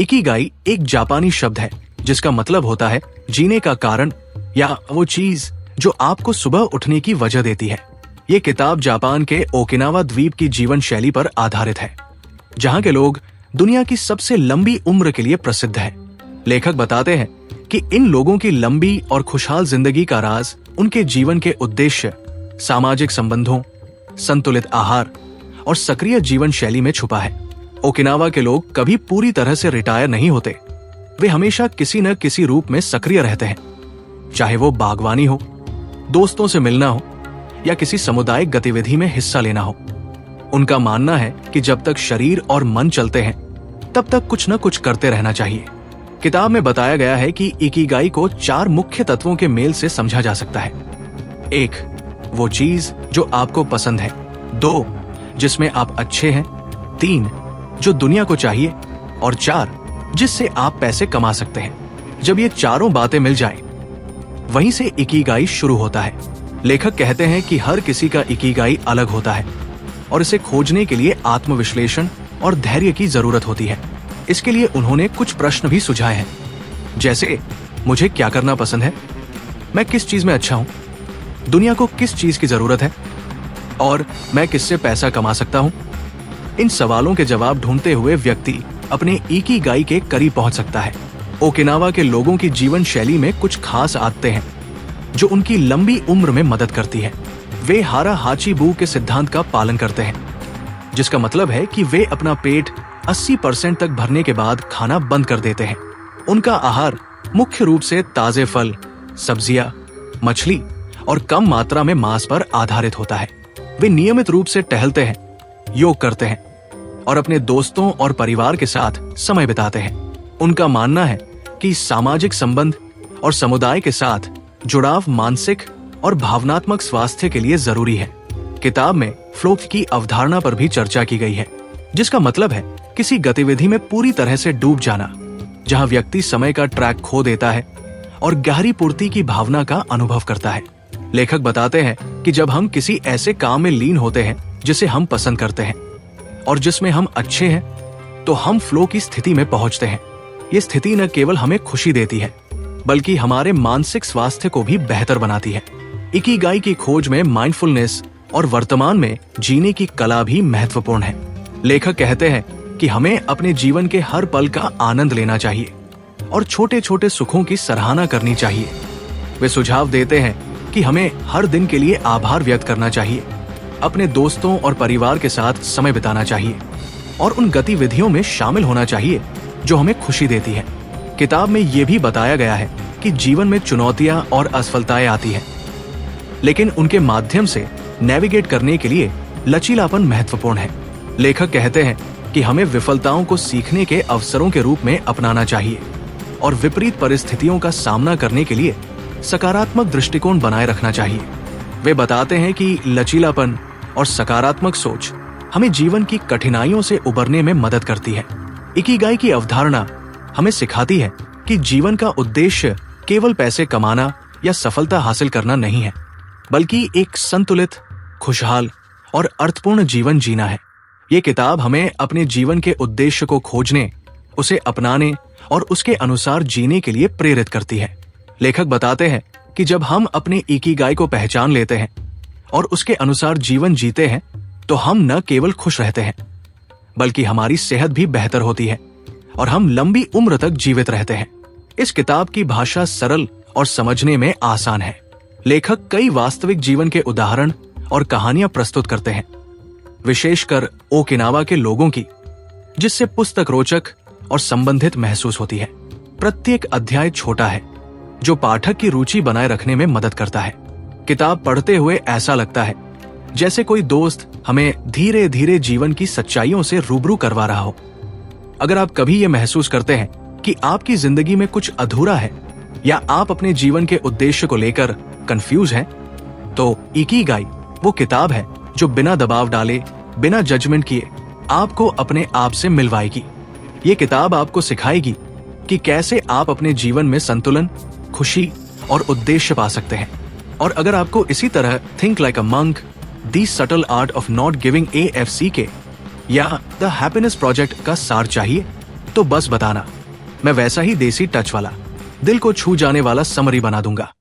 Ikigai एक जापानी शब्द है जिसका मतलब होता है जीने का कारण या वो चीज जो आपको सुबह उठने की वजह देती है। ये किताब जापान के ओकिनावा द्वीप की जीवन शैली पर आधारित है, जहाँ के लोग दुनिया की सबसे लंबी उम्र के लिए प्रसिद्ध है। लेखक बताते हैं कि इन लोगों की लंबी और खुशहाल जिंदगी का राज उनके जीवन के उद्देश्य, सामाजिक संबंधों, संतुलित आहार और सक्रिय जीवन शैली में छुपा है। ओकिनावा के लोग कभी पूरी तरह से रिटायर नहीं होते। वे हमेशा किसी न किसी रूप में सक्रिय रहते हैं, चाहे वो बागवानी हो, दोस्तों से मिलना हो या किसी सामुदायिक गतिविधि में हिस्सा लेना हो। उनका मानना है कि जब तक शरीर और मन चलते हैं तब तक कुछ न कुछ करते रहना चाहिए। किताब में बताया गया है कि इकिगाई को 4 मुख्य तत्वों के मेल से समझा जा सकता है। 1, वो चीज जो आपको पसंद है। 2, जिसमें आप अच्छे हैं। 3, जो दुनिया को चाहिए। और 4, जिससे आप पैसे कमा सकते हैं। जब ये चारों बातें मिल जाएं, वहीं से इकिगाई शुरू होता है। लेखक कहते हैं कि हर किसी का इकिगाई अलग होता है और इसे खोजने के लिए आत्मविश्लेषण और धैर्य की जरूरत होती है। इसके लिए उन्होंने कुछ प्रश्न भी सुझाए हैं, जैसे मुझे क्या करना पसंद है, मैं किस चीज में अच्छा हूं, दुनिया को किस चीज की जरूरत है और मैं किससे पैसा कमा सकता हूं। इन सवालों के जवाब ढूंढते हुए व्यक्ति अपने इकिगाई के करीब पहुंच सकता है। ओकिनावा के लोगों की जीवन शैली में कुछ खास आदतें हैं जो उनकी लंबी उम्र में मदद करती है। वे हारा हाचीबू के सिद्धांत का पालन करते हैं, जिसका मतलब है कि वे अपना पेट 80% तक भरने के बाद खाना बंद कर देते हैं। उनका आहार मुख्य रूप से ताजे फल, सब्जियां, मछली और कम मात्रा में मांस पर आधारित होता है। वे नियमित रूप से टहलते हैं, योग करते हैं और अपने दोस्तों और परिवार के साथ समय बिताते हैं। उनका मानना है कि सामाजिक संबंध और समुदाय के साथ जुड़ाव मानसिक और भावनात्मक स्वास्थ्य के लिए जरूरी है। किताब में फ्लो की अवधारणा पर भी चर्चा की गई है, जिसका मतलब है किसी गतिविधि में पूरी तरह से डूब जाना, जहां व्यक्ति समय का ट्रैक खो देता है और गहरी पूर्ति की भावना का अनुभव करता है। लेखक बताते हैं कि जब हम किसी ऐसे काम में लीन होते हैं जिसे हम पसंद करते हैं और जिसमें हम अच्छे हैं, तो हम फ्लो की स्थिति में पहुंचते हैं। ये स्थिति न केवल हमें खुशी देती है, बल्कि हमारे मानसिक स्वास्थ्य को भी बेहतर बनाती है। इकिगाई की खोज में माइंडफुलनेस और वर्तमान में जीने की कला भी महत्वपूर्ण है। लेखक कहते हैं कि हमें अपने जीवन के हर पल का आनंद लेना चाहिए और छोटे छोटे सुखों की सराहना करनी चाहिए। वे सुझाव देते हैं कि हमें हर दिन के लिए आभार व्यक्त करना चाहिए, अपने दोस्तों और परिवार के साथ समय बिताना चाहिए और उन गतिविधियों में शामिल होना चाहिए जो हमें खुशी देती है। किताब में ये भी बताया गया है कि जीवन में चुनौतियां और असफलताएं आती हैं, लेकिन उनके माध्यम से नेविगेट करने के लिए लचीलापन महत्वपूर्ण है। लेखक कहते हैं कि हमें विफलताओं को सीखने के अवसरों के रूप में अपनाना चाहिए और विपरीत परिस्थितियों का सामना करने के लिए सकारात्मक दृष्टिकोण बनाए रखना चाहिए। वे बताते हैं कि लचीलापन और सकारात्मक सोच हमें जीवन की कठिनाइयों से उबरने में मदद करती है। इकिगाई की अवधारणा हमें सिखाती है कि जीवन का उद्देश्य केवल पैसे कमाना या सफलता हासिल करना नहीं है, बल्कि एक संतुलित, खुशहाल और अर्थपूर्ण जीवन जीना है। ये किताब हमें अपने जीवन के उद्देश्य को खोजने, उसे अपनाने और उसके अनुसार जीने के लिए प्रेरित करती है। लेखक बताते हैं कि जब हम अपने इकिगाई को पहचान लेते हैं और उसके अनुसार जीवन जीते हैं, तो हम न केवल खुश रहते हैं, बल्कि हमारी सेहत भी बेहतर होती है और हम लंबी उम्र तक जीवित रहते हैं। इस किताब की भाषा सरल और समझने में आसान है। लेखक कई वास्तविक जीवन के उदाहरण और कहानियां प्रस्तुत करते हैं, विशेषकर ओकिनावा के लोगों की, जिससे पुस्तक रोचक और संबंधित महसूस होती है। प्रत्येक अध्याय छोटा है, जो पाठक की रुचि बनाए रखने में मदद करता है। किताब पढ़ते हुए ऐसा लगता है जैसे कोई दोस्त हमें धीरे धीरे जीवन की सच्चाइयों से रूबरू करवा रहा हो। अगर आप कभी ये महसूस करते हैं कि आपकी जिंदगी में कुछ अधूरा है या आप अपने जीवन के उद्देश्य को लेकर कंफ्यूज हैं, तो इकिगाई वो किताब है जो बिना दबाव डाले, बिना जजमेंट किए आपको अपने आप से मिलवाएगी। ये किताब आपको सिखाएगी कि कैसे आप अपने जीवन में संतुलन, खुशी और उद्देश्य पा सकते हैं। और अगर आपको इसी तरह think like a monk, the subtle art of not giving AFC के या द हैप्पीनेस प्रोजेक्ट का सार चाहिए, तो बस बताना। मैं वैसा ही देसी टच वाला, दिल को छू जाने वाला समरी बना दूंगा।